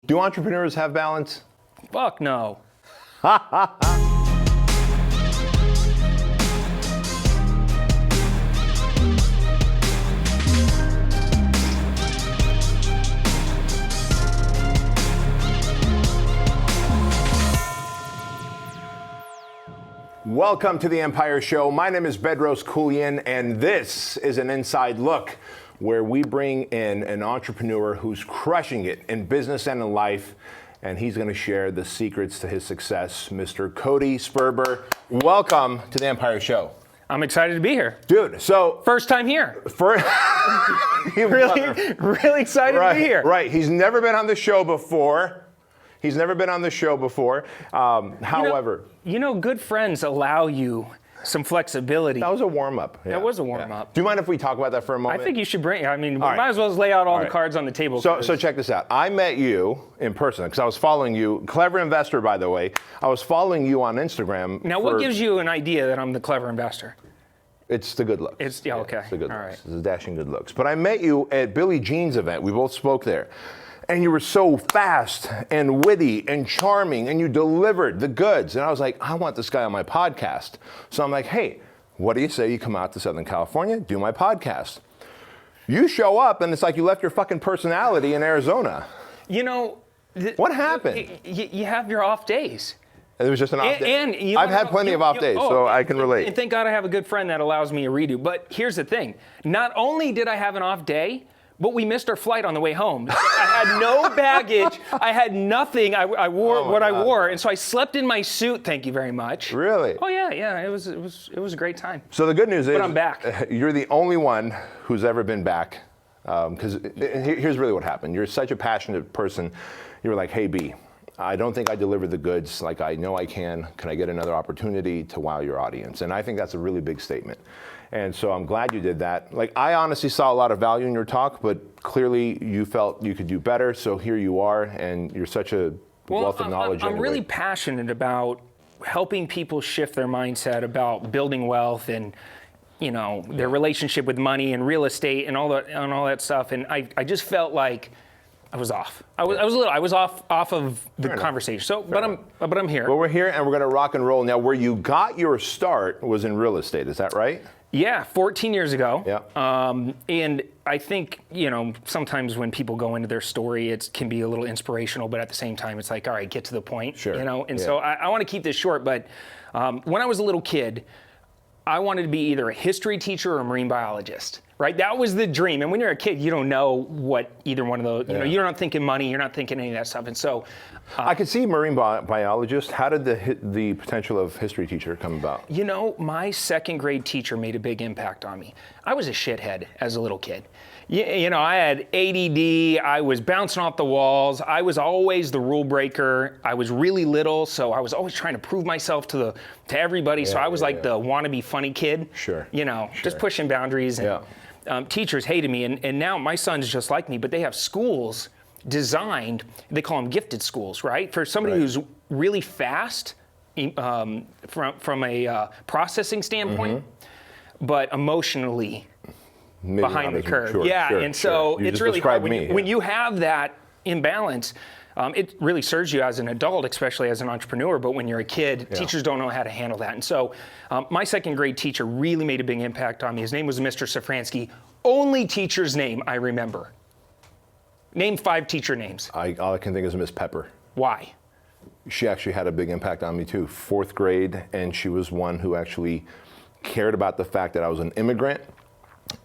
Do entrepreneurs have balance? Fuck no. Welcome to the Empire Show. My name is Bedros Keuilian, and this is an inside look where we bring in an entrepreneur who's crushing it in business and in life, and he's going to share the secrets to his success. Mr. Cody Sperber, welcome to the Empire Show. I'm excited to be here. Dude, so... First time here. Really excited to be here. Right, he's never been on the show before. However... good friends allow you some flexibility. That was a warm-up. That was a warm-up. Do you mind if we talk about that for a moment? I think you should we might as well lay out all the cards on the table. So check this out. I met you in person because I was following you. Clever investor, by the way. I was following you on Instagram. Now, what gives you an idea that I'm the clever investor? It's the good looks. Okay. It's the good All looks. right. It's the dashing good looks. But I met you at Billie Jean's event. We both spoke there. And you were so fast and witty and charming, and you delivered the goods. And I was like, I want this guy on my podcast. So I'm like, hey, what do you say you come out to Southern California, do my podcast? You show up, and it's like you left your fucking personality in Arizona. What happened? You have your off days. It was just an off day. And I've had plenty of off days, so I can relate. And thank God I have a good friend that allows me a redo. But here's the thing. Not only did I have an off day, but we missed our flight on the way home. I had no baggage. I had nothing. I wore what I wore, and so I slept in my suit. Thank you very much. Really? Oh yeah. It was a great time. So the good news is, but I'm back. You're the only one who's ever been back. Because here's really what happened. You're such a passionate person. You were like, hey B, I don't think I delivered the goods like I know I can. Can I get another opportunity to wow your audience? And I think that's a really big statement. And so I'm glad you did that. Like, I honestly saw a lot of value in your talk, but clearly you felt you could do better. So here you are, and you're such a wealth of knowledge. I'm really passionate about helping people shift their mindset about building wealth and, their relationship with money and real estate and all that stuff. And I just felt like I was off. I was off of the conversation. So, but I'm here. Well, we're here, and we're going to rock and roll. Now, where you got your start was in real estate. Is that right? Yeah, 14 years ago. Yeah. And I think, sometimes when people go into their story, it can be a little inspirational, but at the same time, it's like, all right, get to the point. Sure. And so I want to keep this short, but when I was a little kid, I wanted to be either a history teacher or a marine biologist. Right, that was the dream. And when you're a kid, you don't know what either one of those. You're not thinking money. You're not thinking any of that stuff. And so, I could see marine biologist. How did the potential of history teacher come about? My second grade teacher made a big impact on me. I was a shithead as a little kid. I had ADD. I was bouncing off the walls. I was always the rule breaker. I was really little, so I was always trying to prove myself to everybody. So I was the wannabe funny kid. Sure. Just pushing boundaries. And, teachers hated me, and now my son's just like me, but they have schools designed, they call them gifted schools, right? For somebody who's really fast from a processing standpoint, but emotionally Maybe behind the curve. Sure, and so it's really hard when you have that imbalance. It really serves you as an adult, especially as an entrepreneur, but when you're a kid, teachers don't know how to handle that. And so my second grade teacher really made a big impact on me. His name was Mr. Safransky. Only teacher's name I remember. Name 5 teacher names. All I can think is Miss Pepper. Why? She actually had a big impact on me too. 4th grade, and she was one who actually cared about the fact that I was an immigrant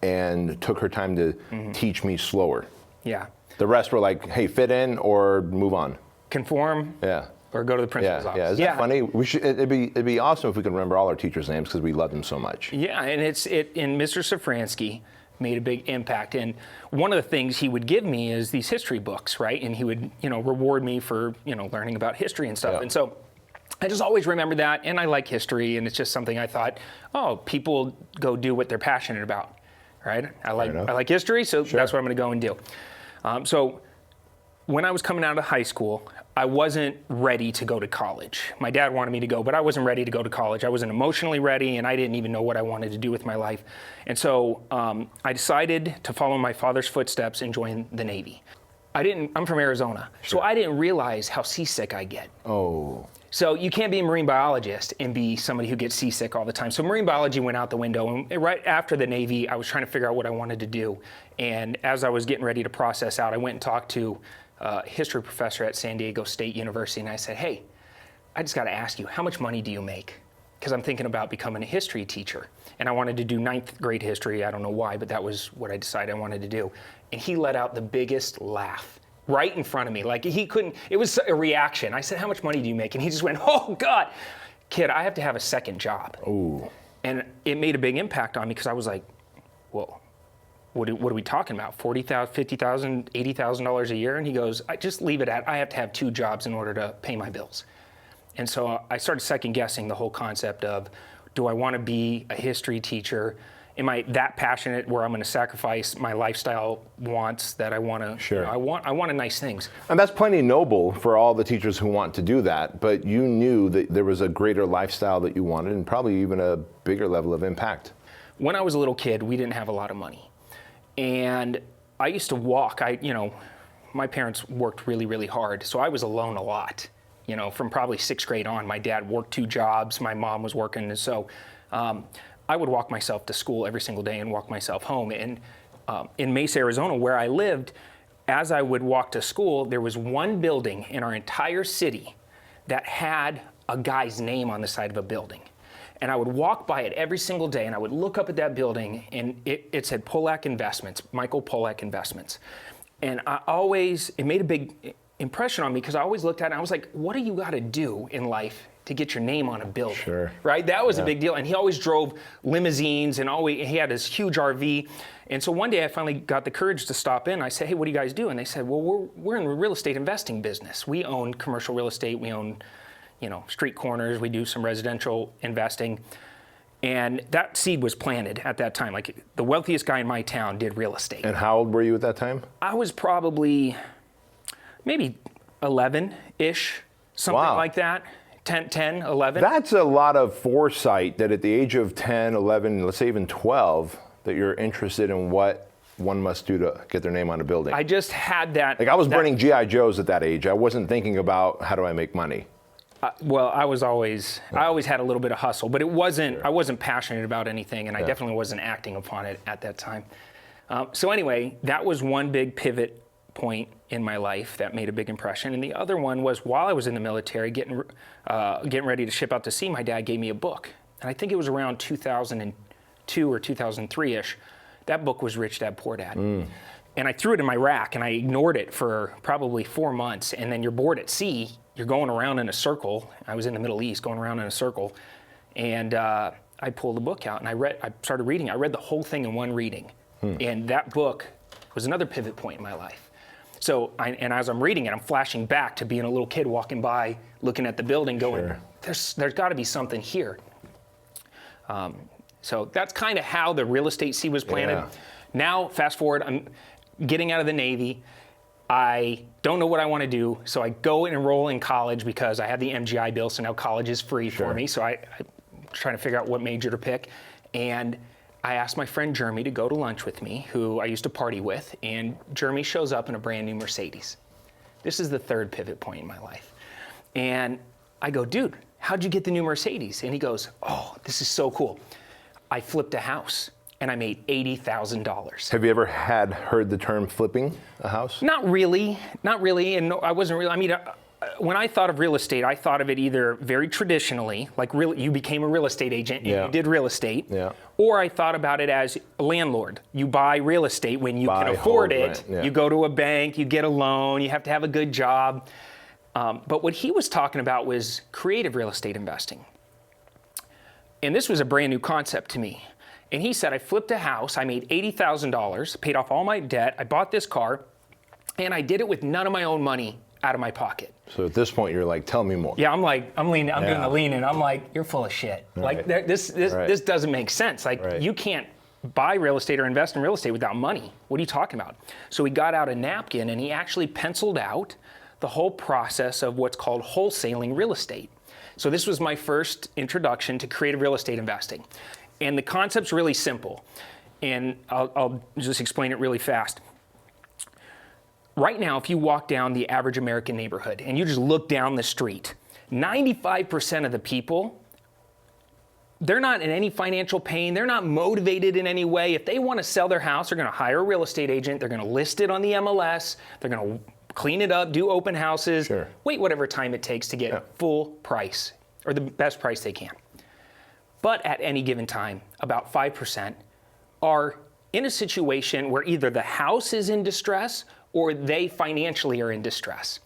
and took her time to teach me slower. Yeah. The rest were like, hey, fit in or move on. Conform. Yeah. Or go to the principal's office. Yeah, isn't that funny? It'd be awesome if we could remember all our teachers' names because we love them so much. Yeah, and and Mr. Safransky made a big impact. And one of the things he would give me is these history books, right? And he would, reward me for, learning about history and stuff. Yeah. And so I just always remember that, and I like history, and it's just something I thought, people go do what they're passionate about, right? I like history, so that's what I'm going to go and do. So when I was coming out of high school, I wasn't ready to go to college. My dad wanted me to go, but I wasn't ready to go to college. I wasn't emotionally ready, and I didn't even know what I wanted to do with my life. And so I decided to follow my father's footsteps and join the Navy. I'm from Arizona, so I didn't realize how seasick I get. Oh. So you can't be a marine biologist and be somebody who gets seasick all the time. So marine biology went out the window, and right after the Navy, I was trying to figure out what I wanted to do. And as I was getting ready to process out, I went and talked to a history professor at San Diego State University, and I said, hey, I just got to ask you, how much money do you make? Because I'm thinking about becoming a history teacher. And I wanted to do 9th grade history. I don't know why, but that was what I decided I wanted to do. And he let out the biggest laugh right in front of me. Like he couldn't, it was a reaction. I said, how much money do you make? And he just went, oh God, kid, I have to have a second job. Ooh. And it made a big impact on me because I was like, well, what are we talking about? $40,000, $50,000, $80,000 a year? And he goes, I just leave it at, I have to have 2 jobs in order to pay my bills. And so I started second guessing the whole concept of, do I want to be a history teacher? Am I that passionate where I'm going to sacrifice my lifestyle wants that I want to? Sure. I want nice things. And that's plenty noble for all the teachers who want to do that, but you knew that there was a greater lifestyle that you wanted and probably even a bigger level of impact. When I was a little kid, we didn't have a lot of money. And I used to walk. My parents worked really, really hard, so I was alone a lot. From probably 6th grade on, my dad worked 2 jobs, my mom was working, and so I would walk myself to school every single day and walk myself home. And in Mesa, Arizona, where I lived, as I would walk to school, there was one building in our entire city that had a guy's name on the side of a building. And I would walk by it every single day, and I would look up at that building, and it said Pollack Investments, Michael Pollack Investments. And it made a big impression on me because I always looked at it and I was like, what do you got to do in life to get your name on a building? Sure. Right? That was a big deal. And he always drove limousines and he had this huge RV. And so one day I finally got the courage to stop in. I said, hey, what do you guys do? And they said, well, we're in the real estate investing business. We own commercial real estate. We own, street corners. We do some residential investing. And that seed was planted at that time. Like the wealthiest guy in my town did real estate. And how old were you at that time? I was probably maybe 11-ish, something like that. 10, 11. That's a lot of foresight that at the age of 10, 11, let's say even 12, that you're interested in what one must do to get their name on a building. I just had that. Like I was burning G.I. Joes at that age. I wasn't thinking about how do I make money. I always had a little bit of hustle, but it wasn't, I wasn't passionate about anything, and I definitely wasn't acting upon it at that time. So anyway, that was one big pivot point in my life that made a big impression. And the other one was while I was in the military, getting ready to ship out to sea, my dad gave me a book. And I think it was around 2002 or 2003-ish. That book was Rich Dad, Poor Dad. And I threw it in my rack and I ignored it for probably 4 months. And then you're bored at sea, you're going around in a circle. I was in the Middle East going around in a circle. And I pulled the book out and I started reading. I read the whole thing in one reading. And that book was another pivot point in my life. So, and as I'm reading it, I'm flashing back to being a little kid walking by, looking at the building going, there's got to be something here. So that's kind of how the real estate seed was planted. Yeah. Now, fast forward, I'm getting out of the Navy. I don't know what I want to do, so I go and enroll in college because I have the MGI bill, so now college is free for me. So I'm trying to figure out what major to pick. And I asked my friend Jeremy to go to lunch with me, who I used to party with, and Jeremy shows up in a brand new Mercedes. This is the 3rd pivot point in my life. And I go, dude, how'd you get the new Mercedes? And he goes, oh, this is so cool. I flipped a house and I made $80,000. Have you ever heard the term flipping a house? Not really. And I wasn't really, when I thought of real estate, I thought of it either very traditionally, like you became a real estate agent and you did real estate, or I thought about it as a landlord. You buy real estate when you can afford it. You go to a bank, you get a loan, you have to have a good job. But what he was talking about was creative real estate investing. And this was a brand new concept to me. And he said, I flipped a house, I made $80,000, paid off all my debt, I bought this car, and I did it with none of my own money out of my pocket. So at this point, you're like, tell me more. Yeah, I'm leaning, I'm doing the leaning. I'm like, you're full of shit. Like this doesn't make sense. Like you can't buy real estate or invest in real estate without money. What are you talking about? So he got out a napkin and he actually penciled out the whole process of what's called wholesaling real estate. So this was my first introduction to creative real estate investing. And the concept's really simple. And I'll just explain it really fast. right now, if you walk down the average American neighborhood and you just look down the street, 95% of the people, they're not in any financial pain. They're not motivated in any way. If they want to sell their house, they're going to hire a real estate agent. They're going to list it on the MLS. They're going to clean it up, do open houses, wait whatever time it takes to get full price or the best price they can. But at any given time, about 5% are in a situation where either the house is in distress or they financially are in distress.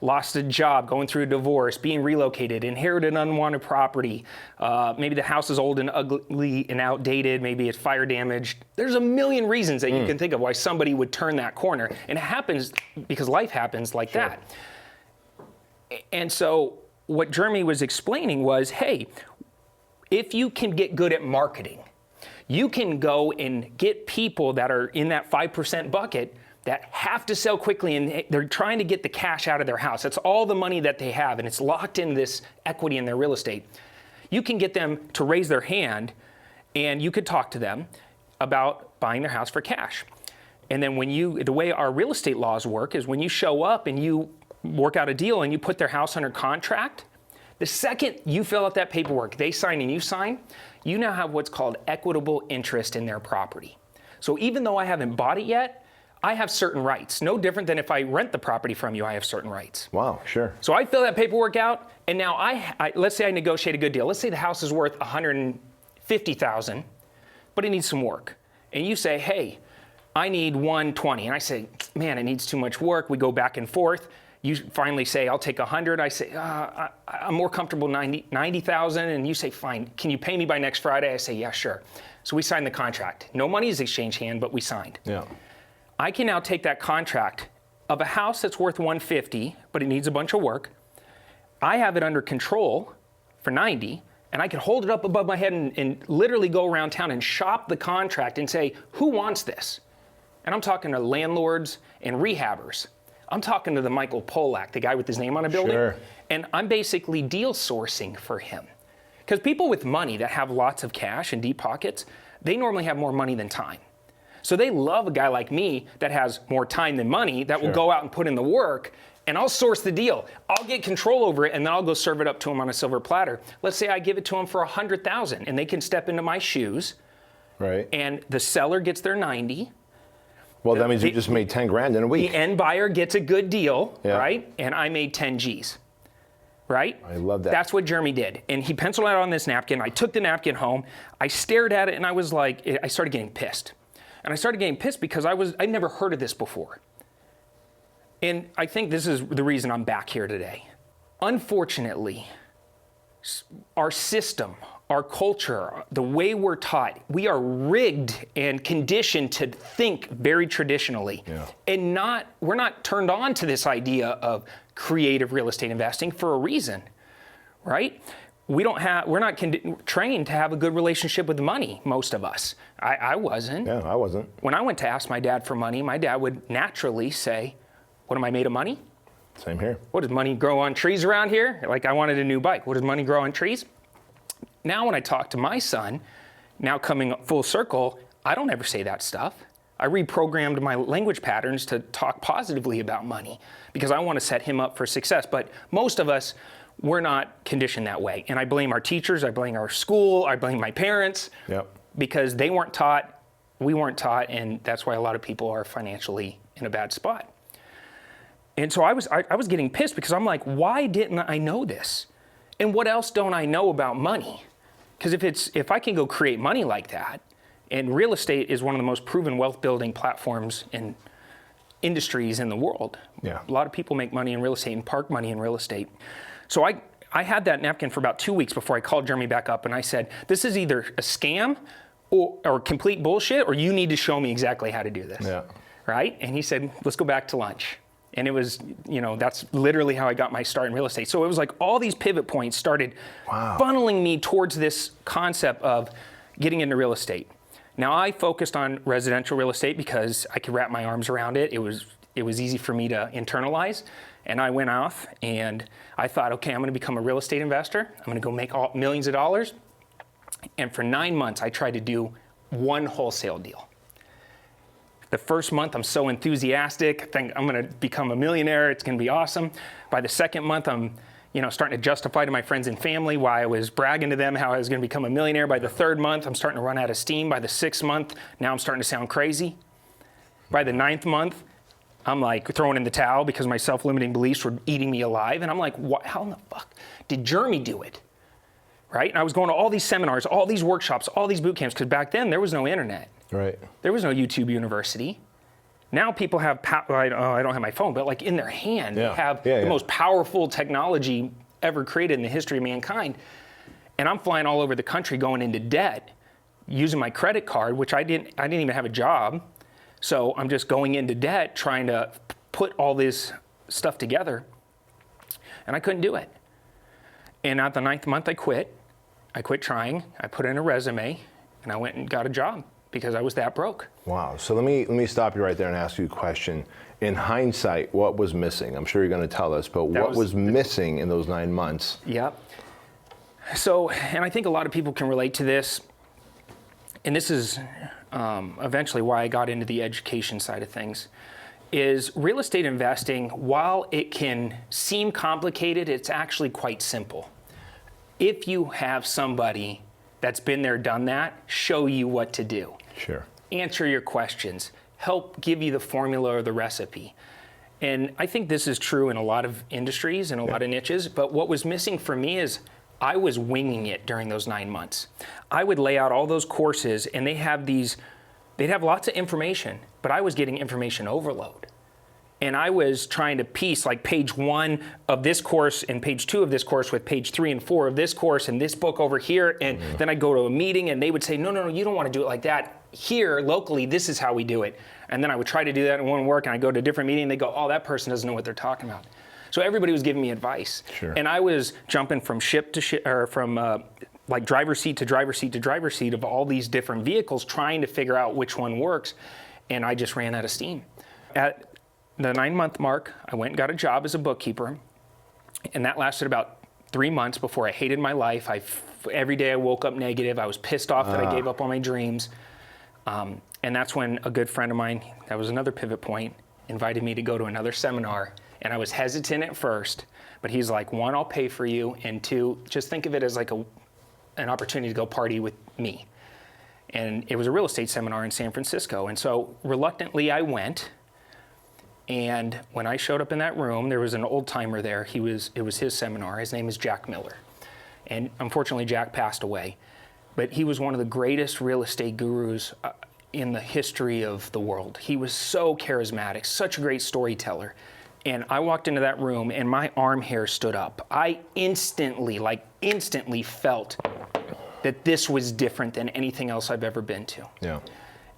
Lost a job, going through a divorce, being relocated, inherited unwanted property. Maybe the house is old and ugly and outdated. Maybe it's fire damaged. There's a million reasons that you can think of why somebody would turn that corner. And it happens because life happens like that. And so what Jeremy was explaining was, hey, if you can get good at marketing, you can go and get people that are in that 5% bucket that have to sell quickly, and they're trying to get the cash out of their house. That's all the money that they have, and it's locked in this equity in their real estate. You can get them to raise their hand, and you could talk to them about buying their house for cash. And then the way our real estate laws work is when you show up and you work out a deal and you put their house under contract, the second you fill out that paperwork, they sign and you sign, you now have what's called equitable interest in their property. So even though I haven't bought it yet, I have certain rights. No different than if I rent the property from you, I have certain rights. Wow, sure. So I fill that paperwork out, and now let's say I negotiate a good deal. Let's say the house is worth $150,000, but it needs some work. And you say, hey, I need $120. And I say, man, it needs too much work. We go back and forth. You finally say, I'll take 100. I say, I'm more comfortable 90,000. And you say, fine, can you pay me by next Friday? I say, yeah, sure. So we sign the contract. No money is exchanged hand, but we signed. Yeah. I can now take that contract of a house that's worth 150, but it needs a bunch of work. I have it under control for 90, and I can hold it up above my head and literally go around town and shop the contract and say, who wants this? And I'm talking to landlords and rehabbers. I'm talking to the Michael Polak, the guy with his name on a building. Sure. And I'm basically deal sourcing for him. Because people with money that have lots of cash and deep pockets, they normally have more money than time. So they love a guy like me that has more time than money that will go out and put in the work, and I'll source the deal. I'll get control over it, and then I'll go serve it up to him on a silver platter. Let's say I give it to him for $100,000, and they can step into my shoes. Right. And the seller gets their 90. Well, that means you just made 10 grand in a week. The end buyer gets a good deal, right? And I made 10 G's. Right? I love that. That's what Jeremy did. And he penciled out on this napkin. I took the napkin home. I stared at it, and I was like, I started getting pissed. And I started getting pissed because I'd never heard of this before. And I think this is the reason I'm back here today. Unfortunately, our system, our culture, the way we're taught, we are rigged and conditioned to think very traditionally. And we're not turned on to this idea of creative real estate investing for a reason, right? We're not trained to have a good relationship with money, most of us. I wasn't. Yeah, I wasn't. When I went to ask my dad for money, my dad would naturally say, what, am I made of money? Same here. What, does money grow on trees around here? Like, I wanted a new bike. What, does money grow on trees? Now when I talk to my son, now coming full circle, I don't ever say that stuff. I reprogrammed my language patterns to talk positively about money because I want to set him up for success. But most of us, we're not conditioned that way. And I blame our teachers, I blame our school, I blame my parents because they weren't taught, we weren't taught, and that's why a lot of people are financially in a bad spot. And so I was getting pissed because I'm like, why didn't I know this? And what else don't I know about money? Because if I can go create money like that, and real estate is one of the most proven wealth building platforms and industries in the world. A lot of people make money in real estate and park money in real estate. So I had that napkin for about 2 weeks before I called Jeremy back up and I said, this is either a scam or complete bullshit, or you need to show me exactly how to do this. Right? And he said, let's go back to lunch. And it was, that's literally how I got my start in real estate. So it was like all these pivot points started funneling me towards this concept of getting into real estate. Now I focused on residential real estate because I could wrap my arms around it. It was easy for me to internalize. And I went off and I thought, okay, I'm going to become a real estate investor. I'm going to go make millions of dollars. And for 9 months, I tried to do one wholesale deal. The first month, I'm so enthusiastic. I think I'm going to become a millionaire. It's going to be awesome. By the second month, I'm starting to justify to my friends and family why I was bragging to them how I was going to become a millionaire. By the third month, I'm starting to run out of steam. By the sixth month, now I'm starting to sound crazy. By the ninth month, I'm like throwing in the towel because my self-limiting beliefs were eating me alive. And I'm like, how in the fuck did Jeremy do it? Right? And I was going to all these seminars, all these workshops, all these boot camps, because back then there was no internet. Right. There was no YouTube University. Now people have, I don't have my phone, but like in their hand, they have the most powerful technology ever created in the history of mankind. And I'm flying all over the country going into debt, using my credit card, which I didn't even have a job. So I'm just going into debt, trying to put all this stuff together. And I couldn't do it. And at the 9th month, I quit. I quit trying. I put in a resume, and I went and got a job because I was that broke. Wow. So let me stop you right there and ask you a question. In hindsight, what was missing? I'm sure you're going to tell us, but what was missing in those 9 months? Yep. So, and I think a lot of people can relate to this. And this is eventually why I got into the education side of things, is real estate investing, while it can seem complicated, it's actually quite simple. If you have somebody that's been there, done that, show you what to do. Sure. Answer your questions, help give you the formula or the recipe. And I think this is true in a lot of industries and a lot of niches, but what was missing for me is I was winging it during those 9 months. I would lay out all those courses, and they'd have lots of information, but I was getting information overload. And I was trying to piece like page 1 of this course and page 2 of this course with page 3 and 4 of this course and this book over here. And then I'd go to a meeting and they would say, no, you don't want to do it like that. Here, locally, this is how we do it. And then I would try to do that and it wouldn't work. And I'd go to a different meeting and they go, oh, that person doesn't know what they're talking about. So everybody was giving me advice. Sure. And I was jumping from ship to ship, or from like driver's seat to driver's seat to driver's seat of all these different vehicles, trying to figure out which one works. And I just ran out of steam. At the 9-month mark, I went and got a job as a bookkeeper. And that lasted about 3 months before I hated my life. Every day I woke up negative. I was pissed off that I gave up on my dreams. And that's when a good friend of mine, that was another pivot point, invited me to go to another seminar. And I was hesitant at first, but he's like, 1, I'll pay for you, and 2, just think of it as like an opportunity to go party with me. And it was a real estate seminar in San Francisco. And so reluctantly I went. And when I showed up in that room, there was an old timer there. It was his seminar. His name is Jack Miller. And unfortunately, Jack passed away. But he was one of the greatest real estate gurus in the history of the world. He was so charismatic, such a great storyteller. And I walked into that room and my arm hair stood up. I instantly felt that this was different than anything else I've ever been to. Yeah.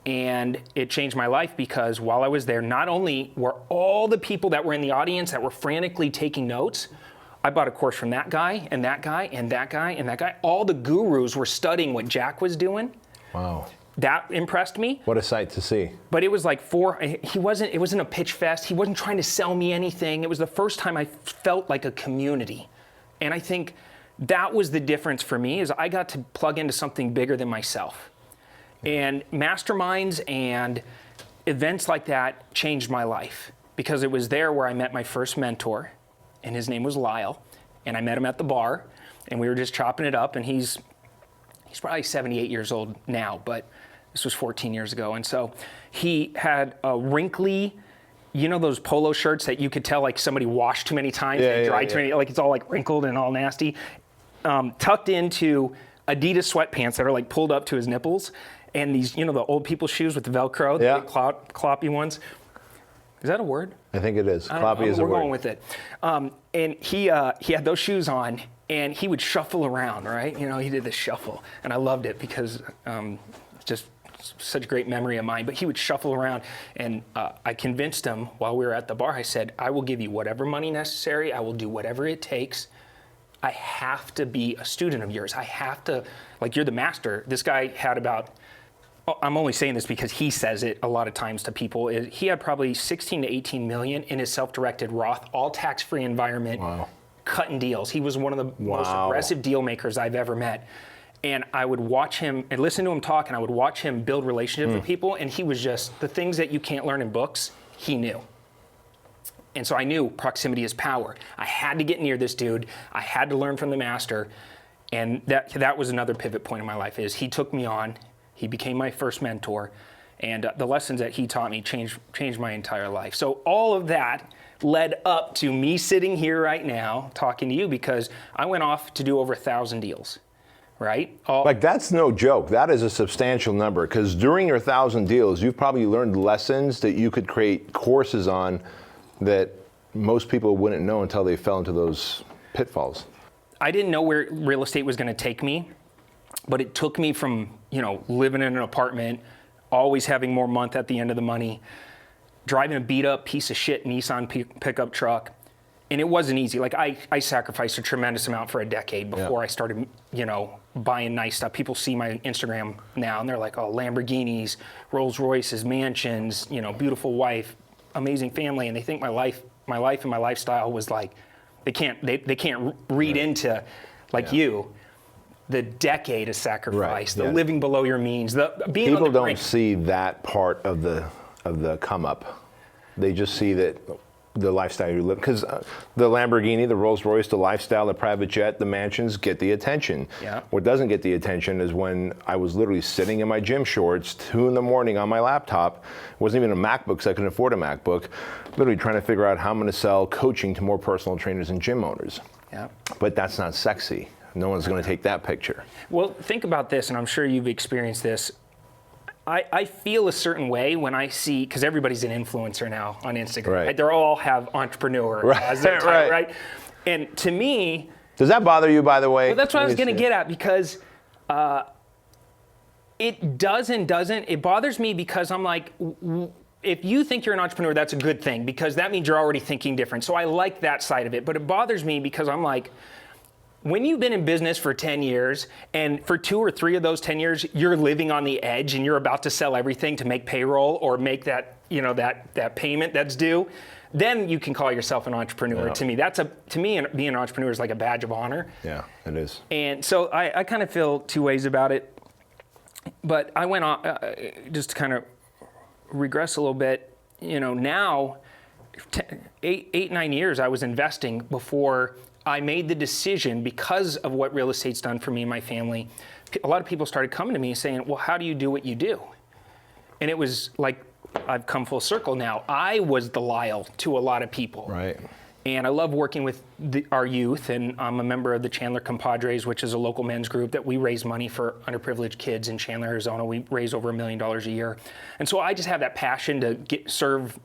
And it changed my life because while I was there, not only were all the people that were in the audience that were frantically taking notes, I bought a course from that guy and that guy and that guy and that guy. All the gurus were studying what Jack was doing. Wow. That impressed me. What a sight to see. But it was like it wasn't a pitch fest. He wasn't trying to sell me anything. It was the first time I felt like a community. And I think that was the difference for me, is I got to plug into something bigger than myself. And masterminds and events like that changed my life, because it was there where I met my first mentor, and his name was Lyle. And I met him at the bar, and we were just chopping it up, and he's probably 78 years old now, but this was 14 years ago. And so he had a wrinkly, those polo shirts that you could tell like somebody washed too many times, dried too many, like it's all like wrinkled and all nasty, tucked into Adidas sweatpants that are like pulled up to his nipples, and these, the old people shoes with the Velcro, the big cloppy ones. Is that a word? I think it is. Cloppy is a word. We're going with it. And he had those shoes on, and he would shuffle around, right? He did this shuffle, and I loved it because just such a great memory of mine. But he would shuffle around, and I convinced him while we were at the bar. I said, I will give you whatever money necessary. I will do whatever it takes. I have to be a student of yours. I have to, you're the master. This guy had about, I'm only saying this because he says it a lot of times to people. He had probably 16 to 18 million in his self-directed Roth, all tax-free environment, cutting deals. He was one of the most aggressive deal makers I've ever met. And I would watch him and listen to him talk, and I would watch him build relationships with people, and he was just, the things that you can't learn in books, he knew. And so I knew proximity is power. I had to get near this dude. I had to learn from the master. And that was another pivot point in my life, is he took me on. He became my first mentor. And the lessons that he taught me changed my entire life. So all of that led up to me sitting here right now talking to you, because I went off to do over 1,000 deals. Right? Like, that's no joke. That is a substantial number, because during your 1,000 deals, you've probably learned lessons that you could create courses on that most people wouldn't know until they fell into those pitfalls. I didn't know where real estate was going to take me, but it took me from, living in an apartment, always having more month at the end of the money, driving a beat up piece of shit Nissan pickup truck. And it wasn't easy. Like, I sacrificed a tremendous amount for a decade before I started, buying nice stuff. People see my Instagram now and they're like, oh, Lamborghinis, Rolls Royces, mansions, beautiful wife, amazing family. And they think my life and my lifestyle was like, they can't read into, like you, the decade of sacrifice, the living below your means, the being People on the don't brink. see that part of the come up. They just see that the lifestyle you live, because the Lamborghini, the Rolls Royce, the lifestyle, the private jet, the mansions get the attention. Yeah. What doesn't get the attention is when I was literally sitting in my gym shorts, 2 a.m. on my laptop. It wasn't even a MacBook, so I couldn't afford a MacBook. Literally trying to figure out how I'm going to sell coaching to more personal trainers and gym owners. Yeah. But that's not sexy. No one's going to take that picture. Well, think about this, and I'm sure you've experienced this. I feel a certain way when I see, because everybody's an influencer now on Instagram. Right. They all have entrepreneur as their title, right? And to me, does that bother you, by the way? well, that's what I was going to get at, because it doesn't. It bothers me because I'm like, if you think you're an entrepreneur, that's a good thing, because that means you're already thinking different. So I like that side of it. But it bothers me because I'm like, when you've been in business for 10 years, and for 2 or 3 of those 10 years, you're living on the edge and you're about to sell everything to make payroll or make that, that payment that's due, then you can call yourself an entrepreneur. Yeah. To me, being an entrepreneur is like a badge of honor. Yeah, it is. And so I kind of feel 2 ways about it. But I went on, just to kind of regress a little bit, now, 8, 9 years I was investing before I made the decision, because of what real estate's done for me and my family. A lot of people started coming to me saying, well, how do you do what you do? And it was like, I've come full circle now. I was the Lyle to a lot of people. Right. And I love working with our youth, and I'm a member of the Chandler Compadres, which is a local men's group that we raise money for underprivileged kids in Chandler, Arizona. We raise over $1 million a year. And so I just have that passion to serve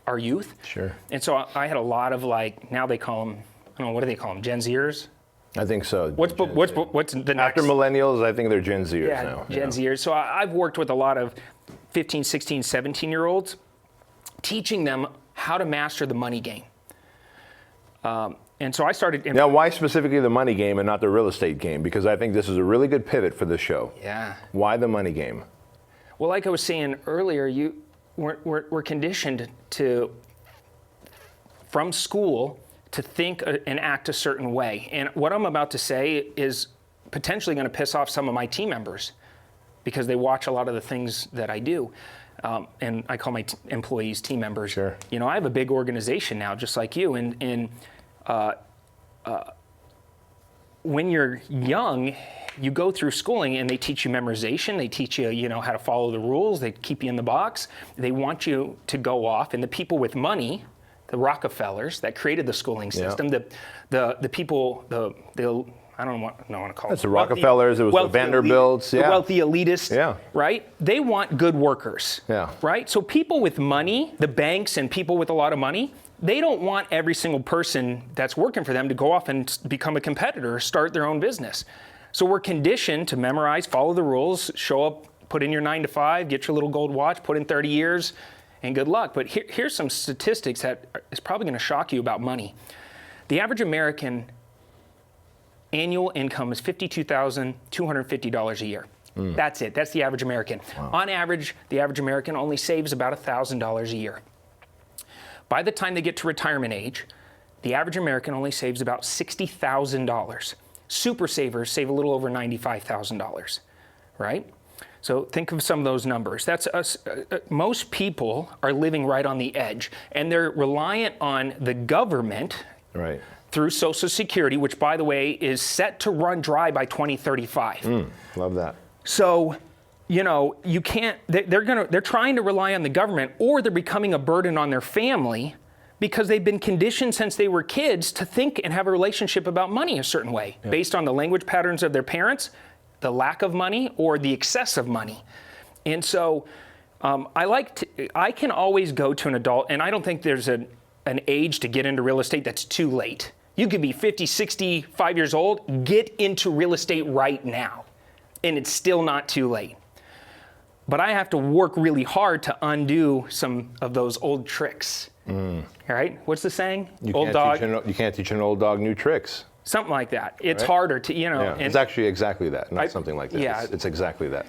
our youth. Sure. And so I had a lot of, like, now they call them, I don't know, what do they call them? Gen Zers? I think so. What's the next? After millennials, I think they're Gen Zers now. Gen Zers. So I've worked with a lot of 15, 16, 17-year-olds, teaching them how to master the money game. And so I started. Now, why specifically the money game and not the real estate game? Because I think this is a really good pivot for this show. Yeah. Why the money game? Well, like I was saying earlier, we're conditioned from school to think and act a certain way. And what I'm about to say is potentially going to piss off some of my team members, because they watch a lot of the things that I do. And I call my employees team members. Sure. I have a big organization now, just like you. And when you're young, you go through schooling and they teach you memorization. They teach you, how to follow the rules. They keep you in the box. They want you to go off. And the people with money, the Rockefellers that created the schooling system, the people, I don't want to call it. It's the Rockefellers, it was the Vanderbilts. The wealthy elitists, right? They want good workers, right? So people with money, the banks and people with a lot of money, they don't want every single person that's working for them to go off and become a competitor, start their own business. So we're conditioned to memorize, follow the rules, show up, put in your 9 to 5, get your little gold watch, put in 30 years, and good luck. But here's some statistics that is probably going to shock you about money. The average American annual income is $52,250 a year. That's it. That's the average American. Wow. On average, the average American only saves about $1,000 a year. By the time they get to retirement age, the average American only saves about $60,000. super savers save a little over $95,000, right? So think of some of those numbers. That's us. Most people are living right on the edge, and they're reliant on the government through Social Security, which, by the way, is set to run dry by 2035. Love that. So, you know, you can't. They're trying to rely on the government, or they're becoming a burden on their family because they've been conditioned since they were kids to think and have a relationship about money a certain way, based on the language patterns of their parents, the lack of money, or the excess of money. And so I can always go to an adult, and I don't think there's an age to get into real estate that's too late. You could be 50, 65 years old, get into real estate right now, and it's still not too late. But I have to work really hard to undo some of those old tricks. All right? What's the saying? You can't teach an old dog new tricks. Something like that. It's harder to, you know. Yeah, it's actually exactly that, not something like that. Yeah. It's exactly that,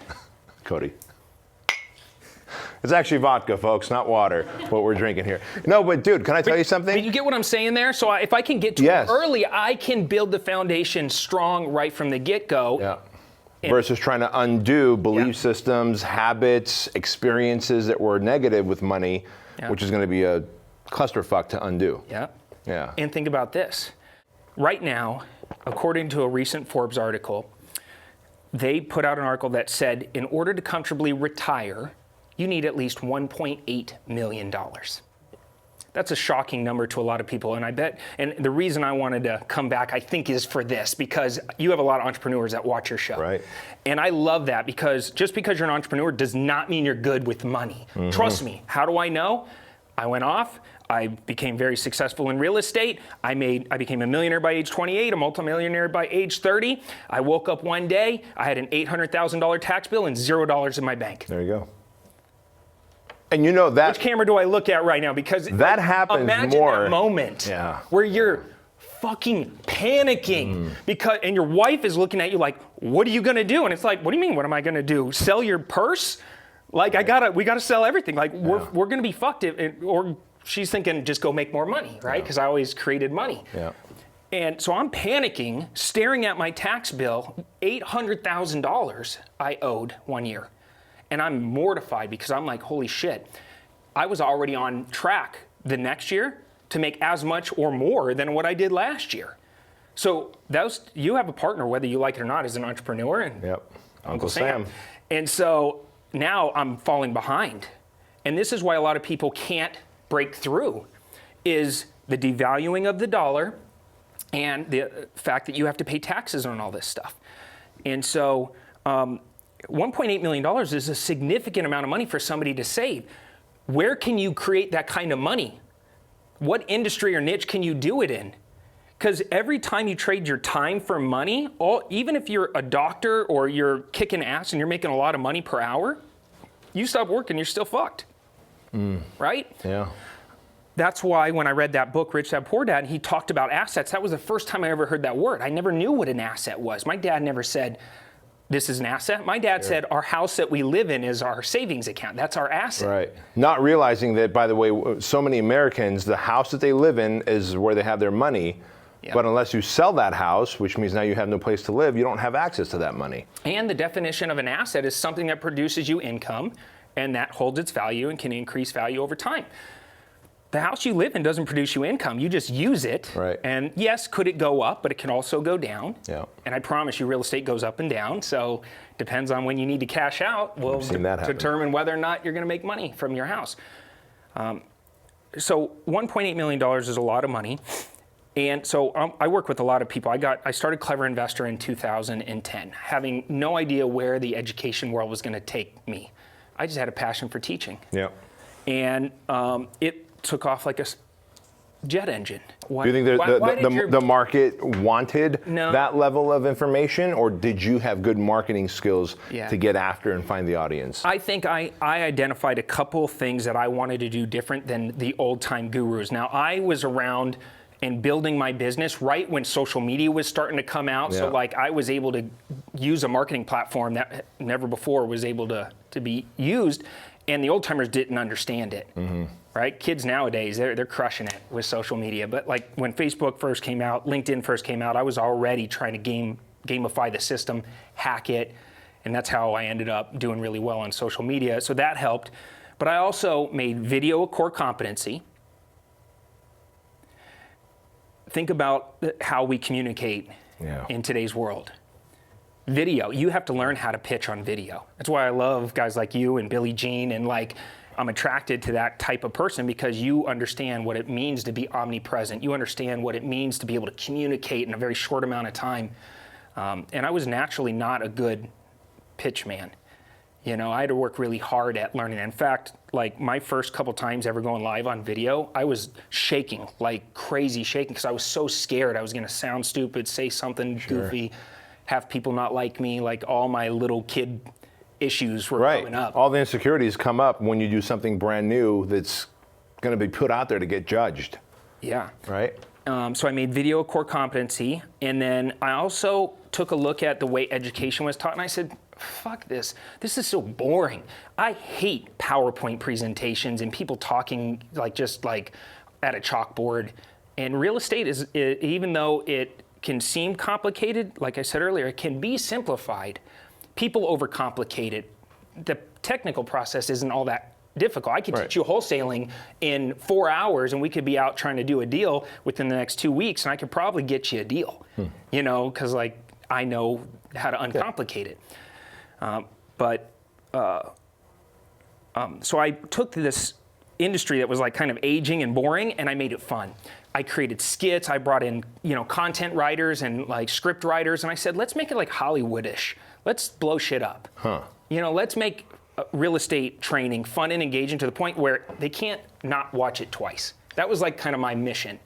Cody. It's actually vodka, folks, not water, what we're drinking here. No, but dude, can I tell you something? But you get what I'm saying there? So if I can get to it early, I can build the foundation strong right from the get-go. Yeah. Versus trying to undo belief systems, habits, experiences that were negative with money, which is going to be a clusterfuck to undo. Yeah. And think about this. Right now, according to a recent Forbes article, they put out an article that said, in order to comfortably retire, you need at least $1.8 million. That's a shocking number to a lot of people, and I bet, and the reason I wanted to come back, I think, is for this, because you have a lot of entrepreneurs that watch your show. Right. And I love that, because just because you're an entrepreneur does not mean you're good with money. Trust me. How do I know? I went off. I became very successful in real estate. I became a millionaire by age 28, a multimillionaire by age 30. I woke up one day, I had an $800,000 tax bill and $0 in my bank. There you go. And you know that. Which camera do I look at right now? Because that happens imagine more. That moment where you're fucking panicking and your wife is looking at you like, what are you gonna do? And it's like, what do you mean, what am I gonna do? Sell your purse? Like, we gotta sell everything. Like, we're gonna be fucked or she's thinking, just go make more money, right? Because I always created money. Yeah. And so I'm panicking, staring at my tax bill, $800,000 I owed one year. And I'm mortified because I'm like, holy shit. I was already on track the next year to make as much or more than what I did last year. So you have a partner, whether you like it or not, as an entrepreneur. And Uncle Sam. And so now I'm falling behind. And this is why a lot of people can't break through, is the devaluing of the dollar and the fact that you have to pay taxes on all this stuff. And so $1.8 million is a significant amount of money for somebody to save. Where can you create that kind of money? What industry or niche can you do it in? Because every time you trade your time for money, even if you're a doctor or you're kicking ass and you're making a lot of money per hour, you stop working, you're still fucked. Right? Yeah. That's why when I read that book, Rich Dad, Poor Dad, he talked about assets. That was the first time I ever heard that word. I never knew what an asset was. My dad never said, this is an asset. My dad said, our house that we live in is our savings account. That's our asset. Right. Not realizing that, by the way, so many Americans, the house that they live in is where they have their money. Yep. But unless you sell that house, which means now you have no place to live, you don't have access to that money. And the definition of an asset is something that produces you income, and that holds its value and can increase value over time. The house you live in doesn't produce you income. You just use it. Right. And yes, could it go up, but it can also go down. Yeah. And I promise you, real estate goes up and down. So depends on when you need to cash out will determine whether or not you're going to make money from your house. So $1.8 million is a lot of money. And so I work with a lot of people. I started Clever Investor in 2010, having no idea where the education world was going to take me. I just had a passion for teaching. Yeah. And it took off like a jet engine. Do you think the market wanted that level of information, or did you have good marketing skills to get after and find the audience? I think I identified a couple things that I wanted to do different than the old-time gurus. Now, I was around and building my business right when social media was starting to come out. Yeah. So like I was able to use a marketing platform that never before was able to be used. And the old timers didn't understand it, right? Kids nowadays, they're crushing it with social media. But like when Facebook first came out, LinkedIn first came out, I was already trying to gamify the system, hack it. And that's how I ended up doing really well on social media. So that helped. But I also made video a core competency. Think about how we communicate in today's world. Video, you have to learn how to pitch on video. That's why I love guys like you and Billie Jean, and like I'm attracted to that type of person because you understand what it means to be omnipresent. You understand what it means to be able to communicate in a very short amount of time. And I was naturally not a good pitch man. You know, I had to work really hard at learning. In fact, like my first couple times ever going live on video, I was shaking, like crazy shaking, because I was so scared I was gonna sound stupid, say something goofy, have people not like me, like all my little kid issues were coming up. All the insecurities come up when you do something brand new that's gonna be put out there to get judged. Yeah. Right? So I made video a core competency, and then I also took a look at the way education was taught, and I said, fuck this. This is so boring. I hate PowerPoint presentations and people talking like just like at a chalkboard. And real estate is, even though it can seem complicated, like I said earlier, it can be simplified. People overcomplicate it. The technical process isn't all that difficult. I could teach you wholesaling in 4 hours, and we could be out trying to do a deal within the next 2 weeks, and I could probably get you a deal, you know, because like I know how to uncomplicate it. So I took this industry that was like kind of aging and boring, and I made it fun. I created skits. I brought in, you know, content writers and like script writers, and I said, let's make it like Hollywoodish. Let's blow shit up. You know, let's make real estate training fun and engaging to the point where they can't not watch it twice. That was like kind of my mission.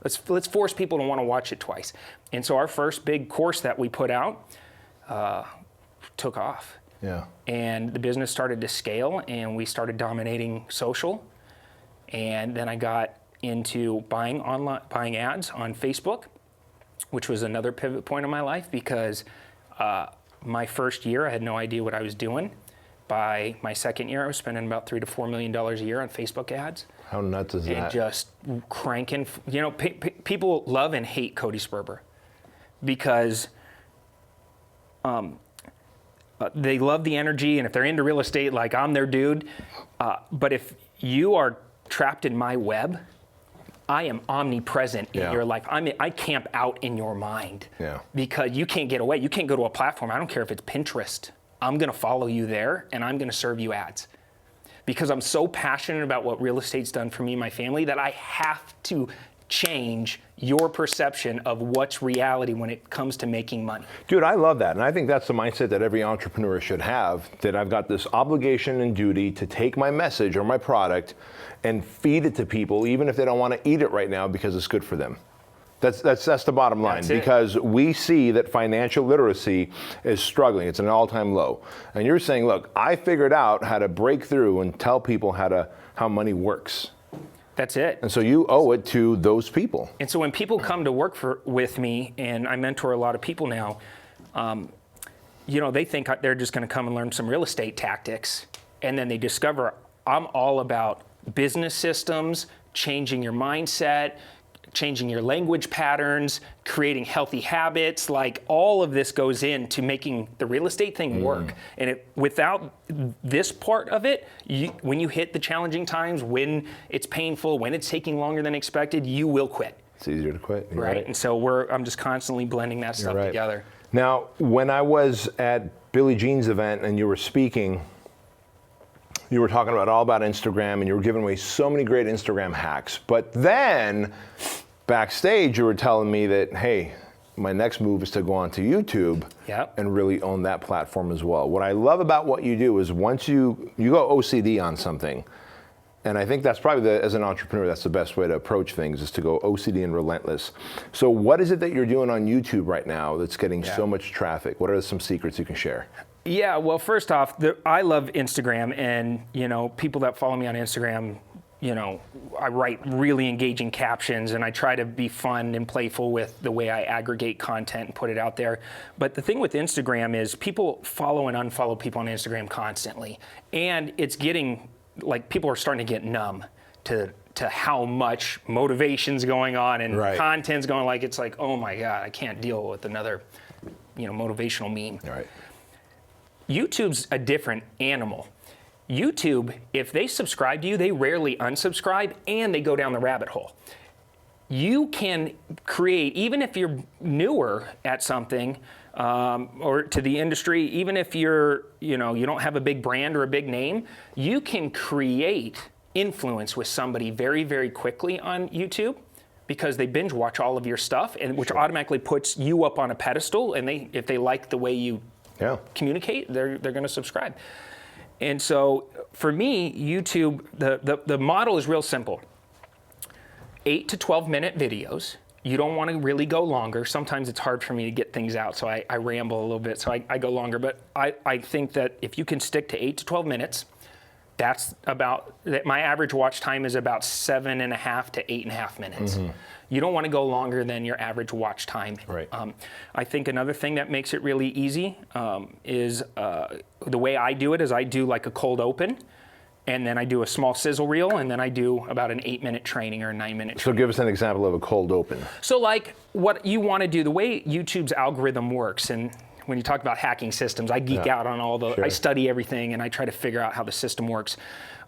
Let's force people to want to watch it twice. And so our first big course that we put out took off. Yeah. And the business started to scale, and we started dominating social. And then I got into buying ads on Facebook, which was another pivot point in my life, because my first year I had no idea what I was doing. By my second year, I was spending about $3 to $4 million a year on Facebook ads. How nuts is that? And just cranking. You know, people love and hate Cody Sperber because they love the energy, and if they're into real estate, like I'm their dude. But if you are trapped in my web, I am omnipresent in your life. I camp out in your mind because you can't get away. You can't go to a platform. I don't care if it's Pinterest. I'm going to follow you there, and I'm going to serve you ads because I'm so passionate about what real estate's done for me and my family that I have to change your perception of what's reality when it comes to making money. Dude, I love that. And I think that's the mindset that every entrepreneur should have, that I've got this obligation and duty to take my message or my product and feed it to people, even if they don't want to eat it right now because it's good for them. That's the bottom line, because we see that financial literacy is struggling. It's at an all-time low. And you're saying, look, I figured out how to break through and tell people how money works. That's it. And so you owe it to those people. And so when people come to work with me, and I mentor a lot of people now, you know, they think they're just going to come and learn some real estate tactics, and then they discover I'm all about business systems, changing your mindset, changing your language patterns, creating healthy habits. Like all of this goes into making the real estate thing work. And without this part of it, when you hit the challenging times, when it's painful, when it's taking longer than expected, you will quit. It's easier to quit. Right. And so I'm just constantly blending that stuff together. Now, when I was at Billie Jean's event and you were speaking, you were talking all about Instagram, and you were giving away so many great Instagram hacks. But then backstage, you were telling me that, hey, my next move is to go onto YouTube and really own that platform as well. What I love about what you do is once you go OCD on something, and I think that's probably, as an entrepreneur, that's the best way to approach things, is to go OCD and relentless. So what is it that you're doing on YouTube right now that's getting so much traffic? What are some secrets you can share? Yeah, well, first off, I love Instagram, and you know, people that follow me on Instagram I write really engaging captions, and I try to be fun and playful with the way I aggregate content and put it out there. But the thing with Instagram is people follow and unfollow people on Instagram constantly. And it's getting, like, people are starting to get numb to how much motivation's going on and content's going, like, it's like, oh my God, I can't deal with another, motivational meme. Right. YouTube's a different animal. YouTube, if they subscribe to you, they rarely unsubscribe, and they go down the rabbit hole. You can create, even if you're newer at something, or to the industry, even if you don't have a big brand or a big name, you can create influence with somebody very, very quickly on YouTube, because they binge watch all of your stuff, and which automatically puts you up on a pedestal, and if they like the way you communicate, they're going to subscribe. And so for me, YouTube, the model is real simple. 8 to 12 minute videos. You don't want to really go longer. Sometimes it's hard for me to get things out, so I ramble a little bit, so I go longer. But I think that if you can stick to 8 to 12 minutes, my average watch time is about 7.5 to 8.5 minutes. Mm-hmm. You don't want to go longer than your average watch time. Right. I think another thing that makes it really easy is the way I do it is I do like a cold open, and then I do a small sizzle reel, and then I do about an 8-minute training or a 9-minute training. So give us an example of a cold open. So like what you want to do, the way YouTube's algorithm works, and when you talk about hacking systems, I geek out on all I study everything, and I try to figure out how the system works.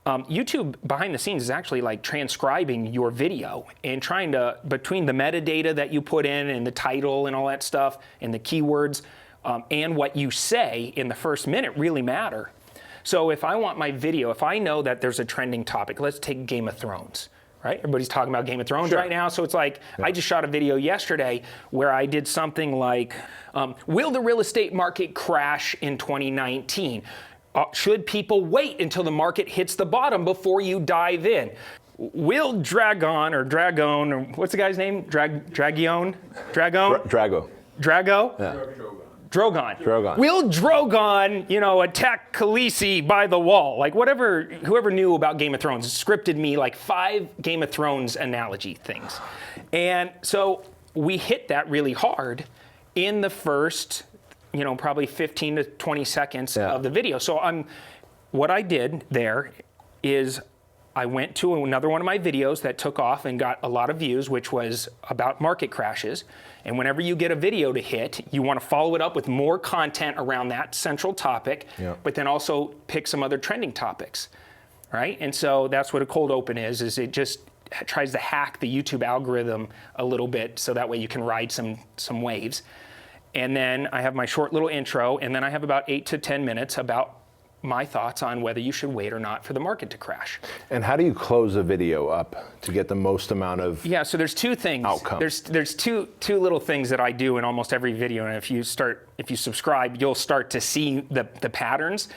YouTube behind the scenes is actually like transcribing your video and trying to, between the metadata that you put in and the title and all that stuff and the keywords and what you say in the first minute really matter. So if I want my video, if I know that there's a trending topic, let's take Game of Thrones. Right? Everybody's talking about Game of Thrones right now. So it's like, I just shot a video yesterday where I did something like, will the real estate market crash in 2019? Should people wait until the market hits the bottom before you dive in? Will Dragon, or what's the guy's name? Drago? Yeah. Drogon. Will Drogon, attack Khaleesi by the wall? Like whoever knew about Game of Thrones scripted me like 5 Game of Thrones analogy things. And so we hit that really hard in the first, probably 15 to 20 seconds of the video. So what I did there is I went to another one of my videos that took off and got a lot of views, which was about market crashes. And whenever you get a video to hit, you want to follow it up with more content around that central topic, but then also pick some other trending topics, right? And so that's what a cold open is it just tries to hack the YouTube algorithm a little bit so that way you can ride some waves. And then I have my short little intro, and then I have about 8 to 10 minutes about my thoughts on whether you should wait or not for the market to crash. And how do you close a video up to get the most amount of so there's 2 things. Outcome. There's two little things that I do in almost every video, and if you subscribe, you'll start to see the patterns.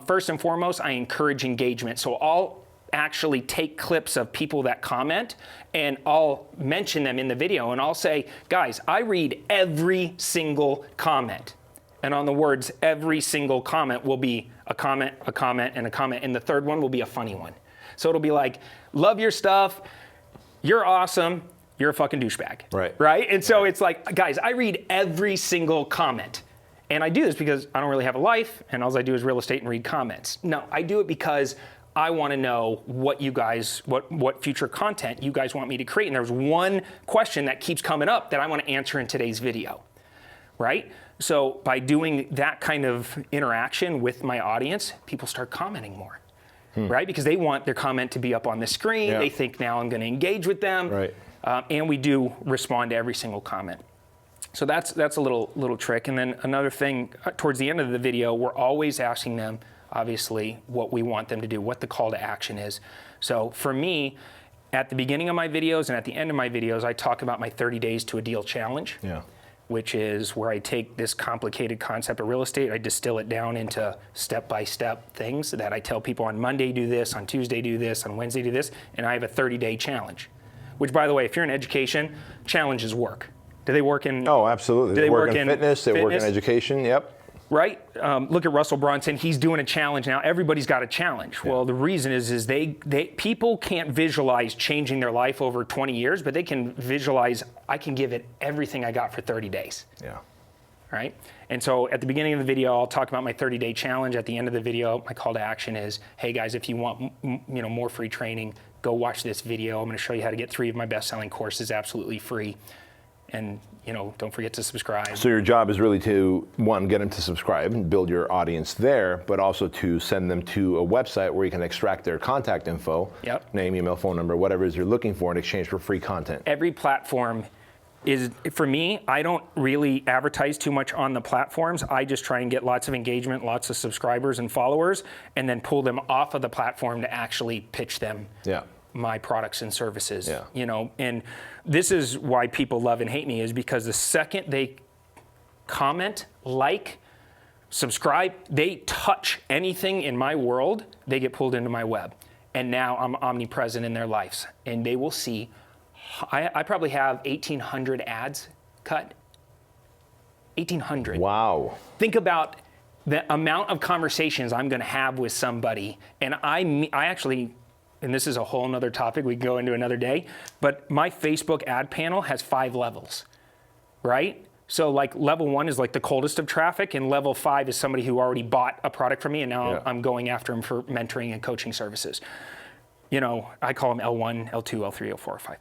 First and foremost, I encourage engagement. So I'll actually take clips of people that comment, and I'll mention them in the video, and I'll say, guys, I read every single comment. And on the words, every single comment will be a comment, a comment, and a comment. And the third one will be a funny one. So it'll be like, love your stuff. You're awesome. You're a fucking douchebag. Right? And so it's like, guys, I read every single comment. And I do this because I don't really have a life, and all I do is real estate and read comments. No, I do it because I want to know what you guys, what future content you guys want me to create. And there's one question that keeps coming up that I want to answer in today's video. Right? So by doing that kind of interaction with my audience, people start commenting more, right? Because they want their comment to be up on the screen. They think now I'm going to engage with them. Right. And we do respond to every single comment. So that's a little trick. And then another thing, towards the end of the video, we're always asking them, obviously, what we want them to do, what the call to action is. So for me, at the beginning of my videos and at the end of my videos, I talk about my 30 days to a deal challenge. Which is where I take this complicated concept of real estate, I distill it down into step-by-step things that I tell people on Monday do this, on Tuesday do this, on Wednesday do this, and I have a 30-day challenge. Which, by the way, if you're in education, challenges work. Do they work in? Oh, absolutely. Do they work in fitness? They work in education. Yep. right? Look at Russell Brunson. He's doing a challenge now. Everybody's got a challenge. Yeah. Well, the reason is people can't visualize changing their life over 20 years, but they can visualize, I can give it everything I got for 30 days. Yeah. Right? And so at the beginning of the video, I'll talk about my 30-day challenge. At the end of the video, my call to action is, hey guys, if you want more free training, go watch this video. I'm going to show you how to get 3 of my best-selling courses absolutely free. And don't forget to subscribe. So your job is really to, one, get them to subscribe and build your audience there, but also to send them to a website where you can extract their contact info, name, email, phone number, whatever it is you're looking for in exchange for free content. Every platform is, for me, I don't really advertise too much on the platforms. I just try and get lots of engagement, lots of subscribers and followers, and then pull them off of the platform to actually pitch them my products and services. And this is why people love and hate me, is because the second they comment, like, subscribe, they touch anything in my world, they get pulled into my web. And now I'm omnipresent in their lives. And they will see, I probably have 1,800 ads cut. 1,800. Wow. Think about the amount of conversations I'm going to have with somebody. And I actually, and this is a whole nother topic we can go into another day, but my Facebook ad panel has 5 levels, right? So like level 1 is like the coldest of traffic, and level 5 is somebody who already bought a product from me, and now I'm going after them for mentoring and coaching services. I call them L1, L2, L3, L4, L5.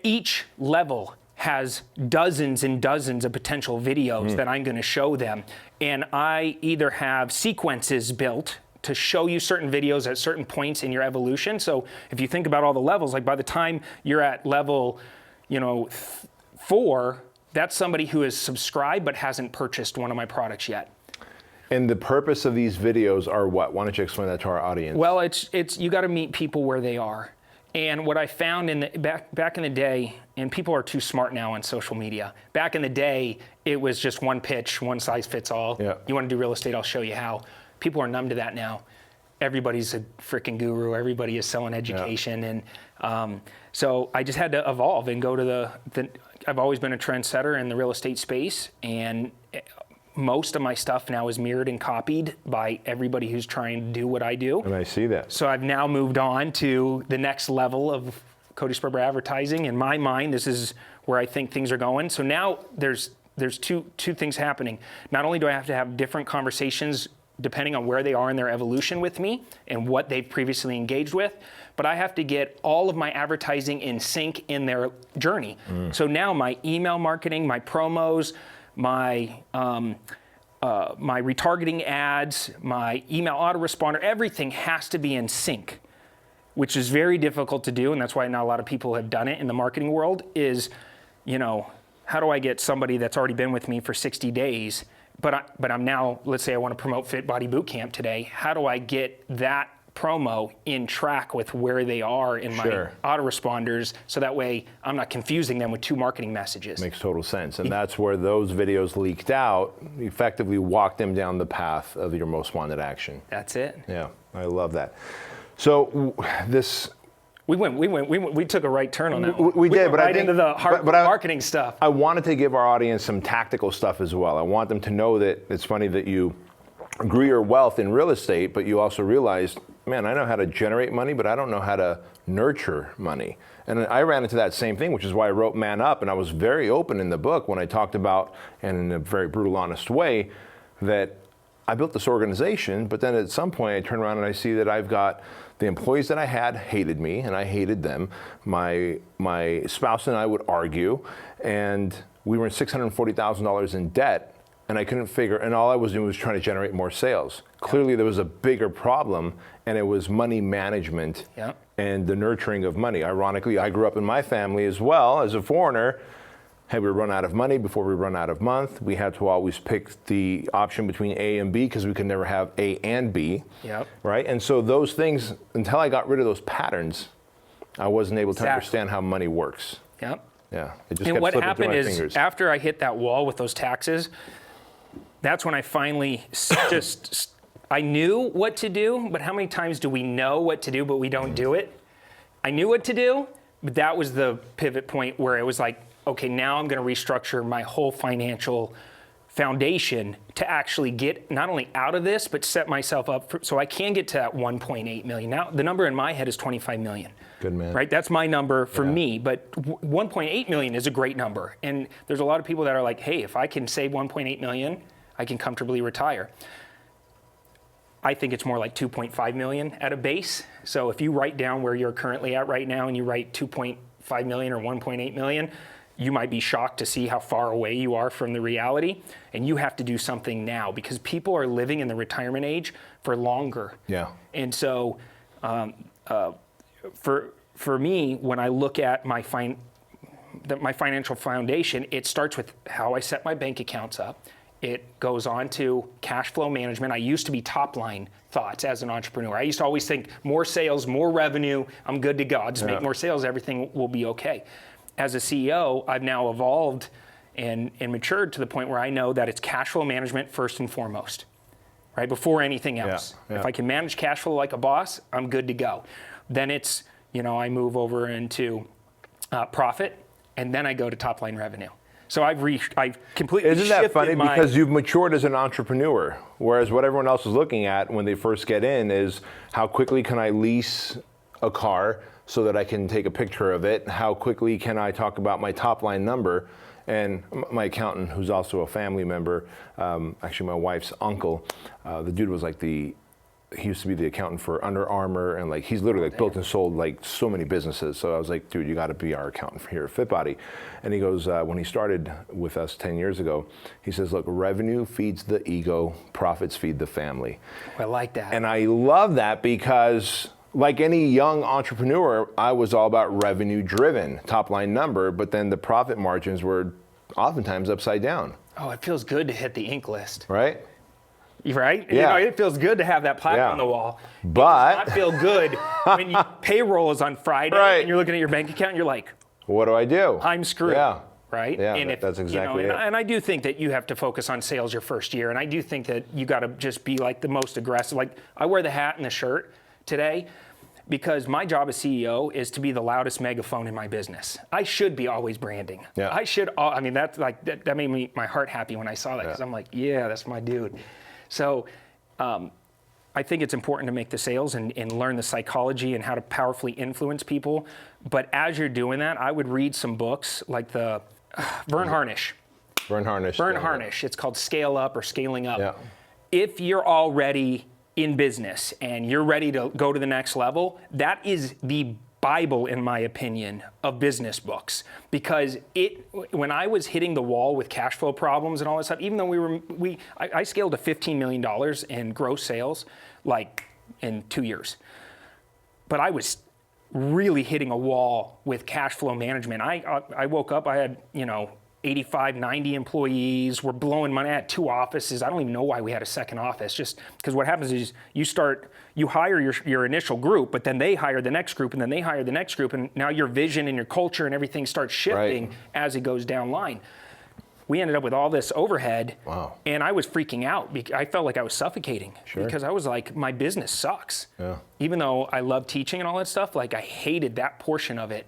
Each level has dozens and dozens of potential videos that I'm going to show them. And I either have sequences built to show you certain videos at certain points in your evolution. So if you think about all the levels, like by the time you're at level 4, that's somebody who is subscribed but hasn't purchased one of my products yet. And the purpose of these videos are what? Why don't you explain that to our audience? Well, it's you got to meet people where they are. And what I found back in the day, and people are too smart now on social media. Back in the day, it was just one pitch, one size fits all. You want to do real estate, I'll show you how. People are numb to that now. Everybody's a freaking guru. Everybody is selling education. And so I just had to evolve and go to I've always been a trendsetter in the real estate space. And most of my stuff now is mirrored and copied by everybody who's trying to do what I do. And I see that. So I've now moved on to the next level of Cody Sperber advertising. In my mind, this is where I think things are going. So now there's two things happening. Not only do I have to have different conversations depending on where they are in their evolution with me and what they've previously engaged with, but I have to get all of my advertising in sync in their journey. So now my email marketing, my promos, my retargeting ads, my email autoresponder, everything has to be in sync, which is very difficult to do, and that's why not a lot of people have done it in the marketing world, is, how do I get somebody that's already been with me for 60 days, but I'm now, let's say I want to promote Fit Body Bootcamp today, how do I get that promo in track with where they are in my autoresponders, so that way I'm not confusing them with 2 marketing messages. Makes total sense. And that's where those videos leaked out, effectively walked them down the path of your most wanted action. That's it. Yeah, I love that. So this... We took a right turn on that one. We did, but right I think, into the marketing stuff. I wanted to give our audience some tactical stuff as well. I want them to know that it's funny that you grew your wealth in real estate, but you also realized, man, I know how to generate money, but I don't know how to nurture money. And I ran into that same thing, which is why I wrote Man Up, and I was very open in the book when I talked about, and in a very brutal, honest way, that I built this organization, but then at some point I turn around and I see that I've got the employees that I had hated me, and I hated them. My spouse and I would argue, and we were in $640,000 in debt, and I couldn't figure, and all I was doing was trying to generate more sales. Clearly there was a bigger problem, and it was money management and the nurturing of money. Ironically, I grew up in my family as well as a foreigner. Hey, we run out of money before we run out of month. We had to always pick the option between A and B because we could never have A and B, right? And so those things, until I got rid of those patterns, I wasn't able to understand how money works. Yeah, it just kept slipping through my fingers. And what happened is, after I hit that wall with those taxes, that's when I finally I knew what to do, but how many times do we know what to do, but we don't do it? I knew what to do, but that was the pivot point where it was like, okay, now I'm going to restructure my whole financial foundation to actually get not only out of this, but set myself up so I can get to that 1.8 million. Now, the number in my head is 25 million. Good man. Right? That's my number for me, but 1.8 million is a great number. And there's a lot of people that are like, hey, if I can save 1.8 million, I can comfortably retire. I think it's more like 2.5 million at a base. So if you write down where you're currently at right now and you write 2.5 million or 1.8 million, you might be shocked to see how far away you are from the reality. And you have to do something now because people are living in the retirement age for longer. Yeah. And so for me, when I look at my financial foundation, it starts with how I set my bank accounts up. It goes on to cash flow management. I used to be top line thoughts as an entrepreneur. I used to always think more sales, more revenue, I'm good to go. I'll just make more sales, everything will be okay. As a CEO, I've now evolved and matured to the point where I know that it's cash flow management first and foremost, right? Before anything else. If I can manage cash flow like a boss, I'm good to go. Then it's, I move over into profit, and then I go to top line revenue. So I've completely Isn't that shifted funny? Because you've matured as an entrepreneur, whereas what everyone else is looking at when they first get in is how quickly can I lease a car so that I can take a picture of it? How quickly can I talk about my top line number? And my accountant, who's also a family member, actually my wife's uncle, the dude was like he used to be the accountant for Under Armour, and he's literally built and sold so many businesses. So I was like, dude, you got to be our accountant here at FitBody. And he goes, when he started with us 10 years ago, he says, look, revenue feeds the ego, profits feed the family. I like that. And I love that because like any young entrepreneur, I was all about revenue driven, top line number, but then the profit margins were oftentimes upside down. Oh, it feels good to hit the ink list. Right? Right? Yeah. It feels good to have that plaque on the wall. But it does not feel good when payroll is on Friday and you're looking at your bank account and you're like, what do I do? I'm screwed. Yeah. Right? Yeah, and that's exactly it. And I do think that you have to focus on sales your first year. And I do think that you got to just be the most aggressive. I wear the hat and the shirt today because my job as CEO is to be the loudest megaphone in my business. I should be always branding. Yeah. That made my heart happy when I saw that because I'm like, yeah, that's my dude. So I think it's important to make the sales and learn the psychology and how to powerfully influence people. But as you're doing that, I would read some books like the Vern Harnish. Vern Harnish. It's called Scale Up or Scaling Up. Yeah. If you're already in business and you're ready to go to the next level, that is the Bible, in my opinion, of business books. Because when I was hitting the wall with cash flow problems and all that stuff, even though I scaled to $15 million in gross sales in 2 years. But I was really hitting a wall with cash flow management. I woke up, I had 85, 90 employees. We're blowing money. I had 2 offices. I don't even know why we had a second office. Just because what happens is you hire your initial group, but then they hire the next group, and then they hire the next group, and now your vision and your culture and everything starts shifting as it goes down line. We ended up with all this overhead, and I was freaking out. I felt like I was suffocating because I was like, my business sucks. Yeah. Even though I love teaching and all that stuff, I hated that portion of it.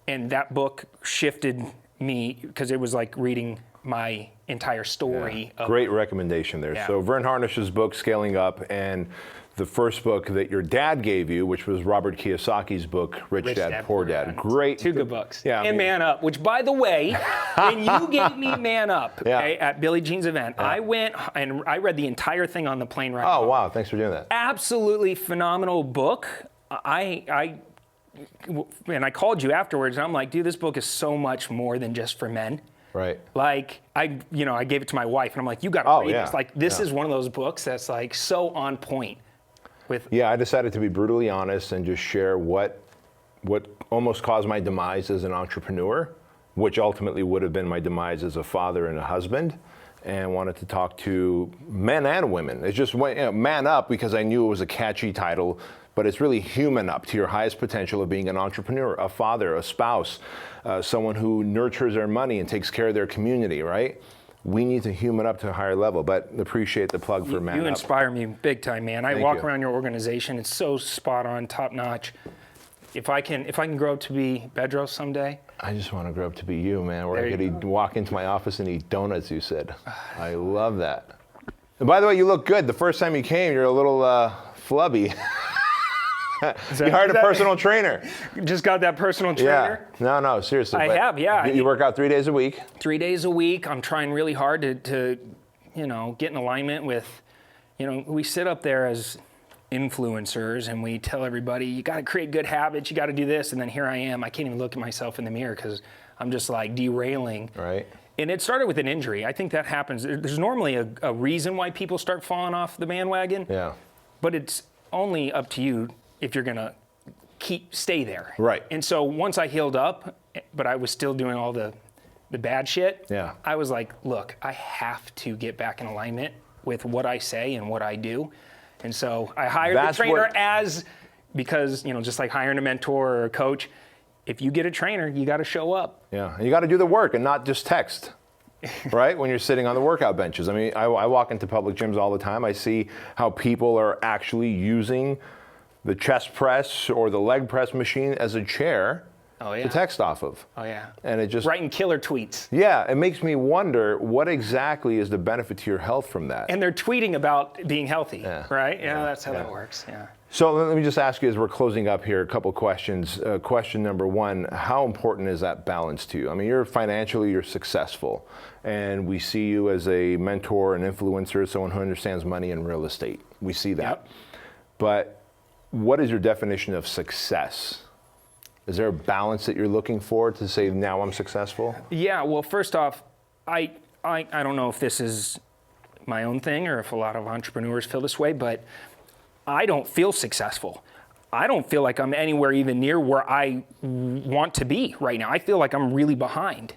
And that book shifted me because it was like reading my entire story. Yeah. Great recommendation there. Yeah. So Vern Harnish's book, Scaling Up, and the first book that your dad gave you, which was Robert Kiyosaki's book, Rich Dad, Poor Dad. Great. 2 good books. Yeah, and Man Up, which, by the way, when you gave me Man Up at Billie Jean's event, I went and I read the entire thing on the plane ride home. Oh, wow. Thanks for doing that. Absolutely phenomenal book. And I called you afterwards, and I'm like, dude, this book is so much more than just for men. Right. I gave it to my wife, and I'm like, you got to read this. This is one of those books that's so on point. I decided to be brutally honest and just share what almost caused my demise as an entrepreneur, which ultimately would have been my demise as a father and a husband, and wanted to talk to men and women. It's just Man Up because I knew it was a catchy title, but it's really human up to your highest potential of being an entrepreneur, a father, a spouse, someone who nurtures their money and takes care of their community, right? We need to human up to a higher level, but appreciate the plug for Man Up. You inspire me big time, man. I walk around your organization. It's so spot on, top notch. if I can grow up to be Bedros someday. I just want to grow up to be you, man. Where I could walk into my office and eat donuts, you said. I love that. And by the way, you look good. The first time you came, you're a little flubby. You hired a personal trainer. Just got that personal trainer? Yeah. No, seriously. I have, yeah. You work out 3 days a week? 3 days a week. I'm trying really hard to get in alignment with, we sit up there as influencers and we tell everybody, you got to create good habits, you got to do this. And then here I am. I can't even look at myself in the mirror because I'm just like derailing. Right. And it started with an injury. I think that happens. There's normally a reason why people start falling off the bandwagon. Yeah. But it's only up to you if you're going to stay there. Right. And so once I healed up, but I was still doing all the bad shit, yeah. I was like, look, I have to get back in alignment with what I say and what I do. And so I hired the trainer because, just like hiring a mentor or a coach, if you get a trainer, you got to show up. Yeah, and you got to do the work and not just text, right? When you're sitting on the workout benches. I mean, I walk into public gyms all the time. I see how people are actually using the chest press or the leg press machine as a chair to text off of. Oh, yeah. And it just... writing killer tweets. Yeah, it makes me wonder what exactly is the benefit to your health from that. And they're tweeting about being healthy, right? Yeah, that's how that works, yeah. So let me just ask you as we're closing up here, a couple questions. Question number one, how important is that balance to you? I mean, you're successful, and we see you as a mentor, an influencer, someone who understands money and real estate. We see that. Yep. But what is your definition of success? Is there a balance that you're looking for to say, now I'm successful? Yeah, well, first off, I don't know if this is my own thing or if a lot of entrepreneurs feel this way, but I don't feel successful. I don't feel like I'm anywhere even near where I want to be right now. I feel like I'm really behind.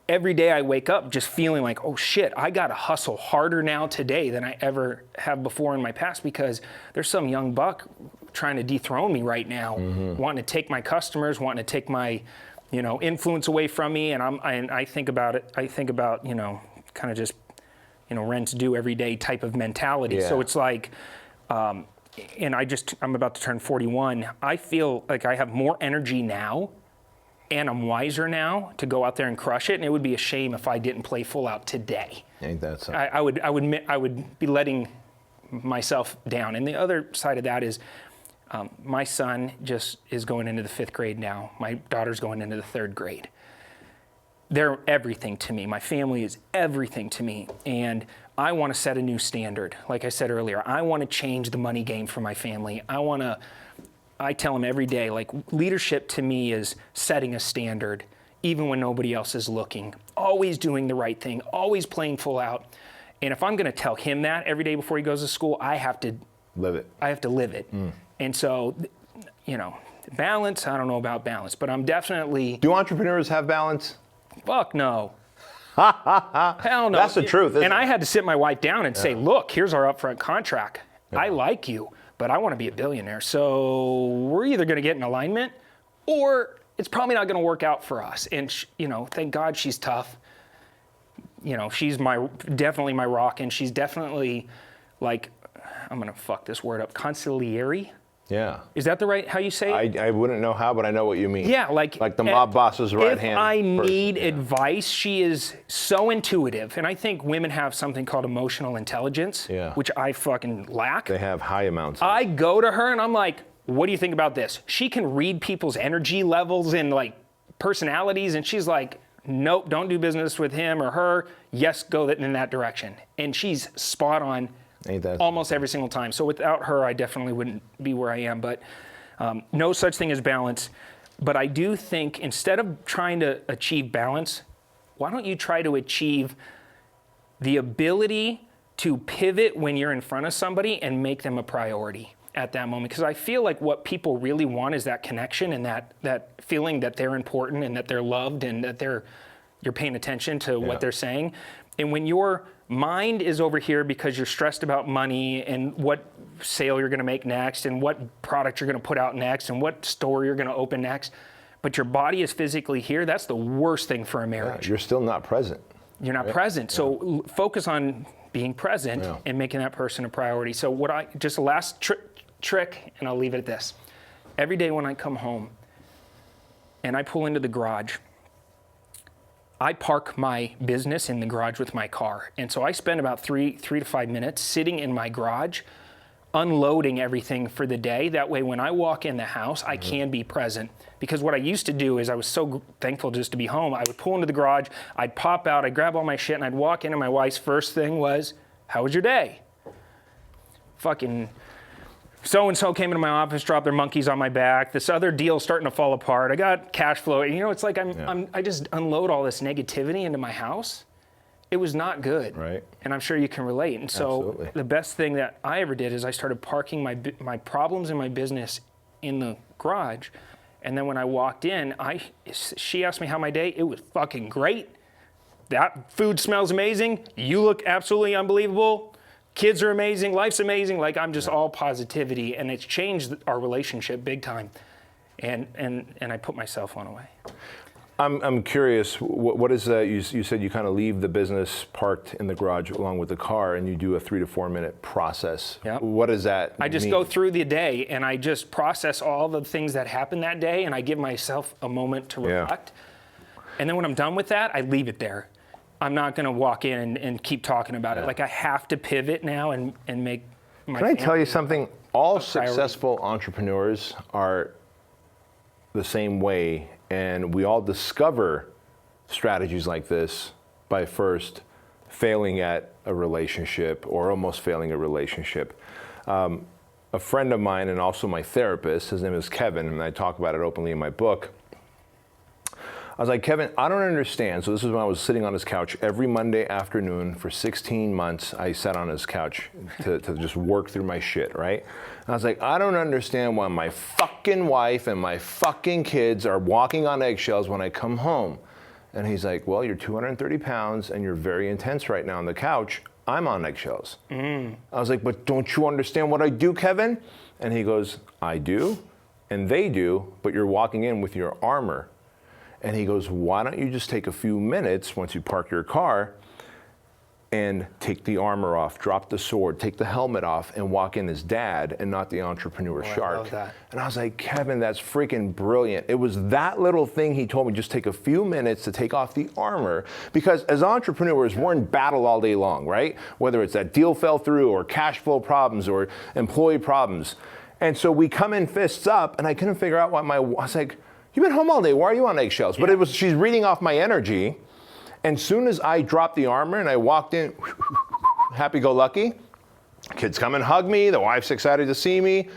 Every day I wake up just feeling like, oh shit, I gotta hustle harder now today than I ever have before in my past because there's some young buck trying to dethrone me right now, wanting to take my customers, wanting to take my, influence away from me. And I think about it. I think about, kind of just, rent due every day type of mentality. Yeah. So it's like, and I'm about to turn 41. I feel like I have more energy now and I'm wiser now to go out there and crush it. And it would be a shame if I didn't play full out today. Ain't that something? I would be letting myself down. And the other side of that is my son just is going into the 5th grade now. My daughter's going into the 3rd grade. They're everything to me. My family is everything to me. And I want to set a new standard. Like I said earlier, I want to change the money game for my family. I tell them every day, like, leadership to me is setting a standard, even when nobody else is looking, always doing the right thing, always playing full out. And if I'm going to tell him that every day before he goes to school, I have to live it. I have to live it. And so, balance, I don't know about balance, but I'm definitely... Do entrepreneurs have balance? Fuck no. Hell no. That's the truth, isn't it? I had to sit my wife down and say, look, here's our upfront contract. I like you, but I want to be a billionaire. So we're either going to get in alignment or it's probably not going to work out for us. And, thank God she's tough. She's definitely my rock, and she's definitely like, I'm going to fuck this word up, consigliere? Yeah. Is that how you say it? I wouldn't know how, but I know what you mean. Yeah, like the mob boss's right hand. If I need advice, she is so intuitive. And I think women have something called emotional intelligence, which I fucking lack. They have high amounts. I go to her and I'm like, what do you think about this? She can read people's energy levels and like personalities, and she's like, nope, don't do business with him or her. Yes, go in that direction. And she's spot on. Almost every single time. So without her, I definitely wouldn't be where I am. But no such thing as balance. But I do think instead of trying to achieve balance, why don't you try to achieve the ability to pivot when you're in front of somebody and make them a priority at that moment? Because I feel like what people really want is that connection and that feeling that they're important and that they're loved and that you're paying attention to what they're saying. And when your mind is over here because you're stressed about money and what sale you're going to make next and what product you're going to put out next and what store you're going to open next, but your body is physically here, that's the worst thing for a marriage. You're still not present. You're not present. So focus on being present and making that person a priority. So just a last trick, and I'll leave it at this. every day when I come home and I pull into the garage, I park my business in the garage with my car. And so I spend about 3 to 5 minutes sitting in my garage, unloading everything for the day. That way, when I walk in the house, I can be present. Because what I used to do is I was so thankful just to be home. I would pull into the garage, I'd pop out, I'd grab all my shit, and I'd walk in, and my wife's first thing was, "How was your day?" Fucking so-and-so came into my office, dropped their monkeys on my back. This other deal's starting to fall apart. I got cash flow. You know, it's like I just unload all this negativity into my house. It was not good. Right. And I'm sure you can relate. And so Absolutely. the best thing that I ever did is I started parking my problems in my business in the garage. And then when I walked in, she asked me how my day, it was fucking great. That food smells amazing. You look absolutely unbelievable. Kids are amazing. Life's amazing. Like, I'm just all positivity, and it's changed our relationship big time. And I put my cell phone away. I'm curious, what is that? You said you kind of leave the business parked in the garage along with the car, and you do a 3 to 4 minute process. Yep. What does that I just mean? go through the day, and I just process all the things that happened that day, and I give myself a moment to reflect. And then when I'm done with that, I leave it there. I'm not going to walk in and keep talking about it. Like, I have to pivot now and make my Can I tell you family something? All a priority. successful entrepreneurs are the same way, and we all discover strategies like this by first failing at a relationship or almost failing a relationship. A friend of mine and also my therapist, his name is Kevin, and I talk about it openly in my book. I was like, "Kevin, I don't understand." So this is when I was sitting on his couch every Monday afternoon for 16 months. I sat on his couch to just work through my shit, right? And I was like, "I don't understand why my fucking wife and my fucking kids are walking on eggshells when I come home." And he's like, "Well, you're 230 pounds and you're very intense right now on the couch. I'm on eggshells." I was like, "But don't you understand what I do, Kevin?" And he goes, "I do, and they do, but you're walking in with your armor." And he goes, "Why don't you just take a few minutes once you park your car and take the armor off, drop the sword, take the helmet off, and walk in as dad and not the entrepreneur shark?" I love that. And I was like, "Kevin, that's freaking brilliant." It was that little thing he told me, just take a few minutes to take off the armor. Because as entrepreneurs, we're in battle all day long, right? Whether it's that deal fell through or cash flow problems or employee problems. And so we come in fists up, and I couldn't figure out why I was like, "You've been home all day. Why are you on eggshells?" But she's reading off my energy. And soon as I dropped the armor and I walked in, happy-go-lucky, kids come and hug me. The wife's excited to see me.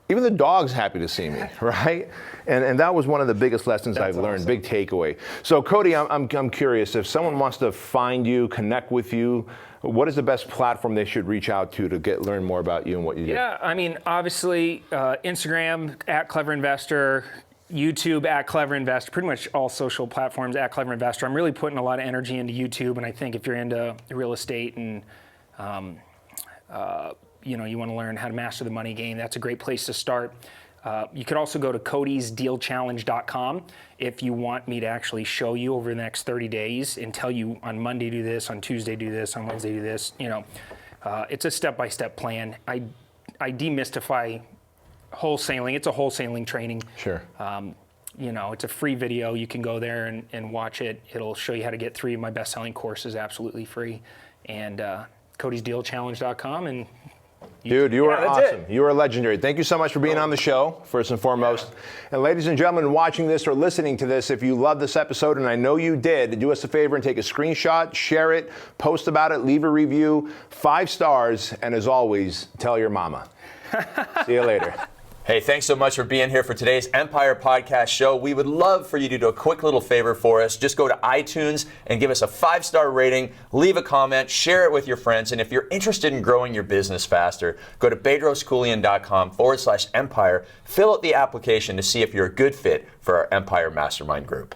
Even the dog's happy to see me, right? And that was one of the biggest lessons I've learned, awesome. big takeaway. So Cody, I'm curious, if someone wants to find you, connect with you, what is the best platform they should reach out to learn more about you and what you do? Yeah, I mean, obviously, Instagram, @CleverInvestor, YouTube, @CleverInvestor, pretty much all social platforms, @CleverInvestor. I'm really putting a lot of energy into YouTube, and I think if you're into real estate and you want to learn how to master the money game, that's a great place to start. You could also go to codysdealchallenge.com if you want me to actually show you over the next 30 days and tell you on Monday do this, on Tuesday do this, on Wednesday do this. It's a step-by-step plan. I demystify wholesaling. It's a wholesaling training. Sure. It's a free video. You can go there and watch it. It'll show you how to get 3 of my best-selling courses absolutely free. And codysdealchallenge.com. And Dude, you are awesome. it. You are legendary. Thank you so much for being on the show, first and foremost. And ladies and gentlemen watching this or listening to this, if you love this episode, and I know you did, do us a favor and take a screenshot, share it, post about it, leave a review, 5 stars, and as always, tell your mama. See you later. Hey, thanks so much for being here for today's Empire Podcast show. We would love for you to do a quick little favor for us. Just go to iTunes and give us a 5-star rating, leave a comment, share it with your friends. And if you're interested in growing your business faster, go to bedroskeuilian.com/empire, fill out the application to see if you're a good fit for our Empire Mastermind group.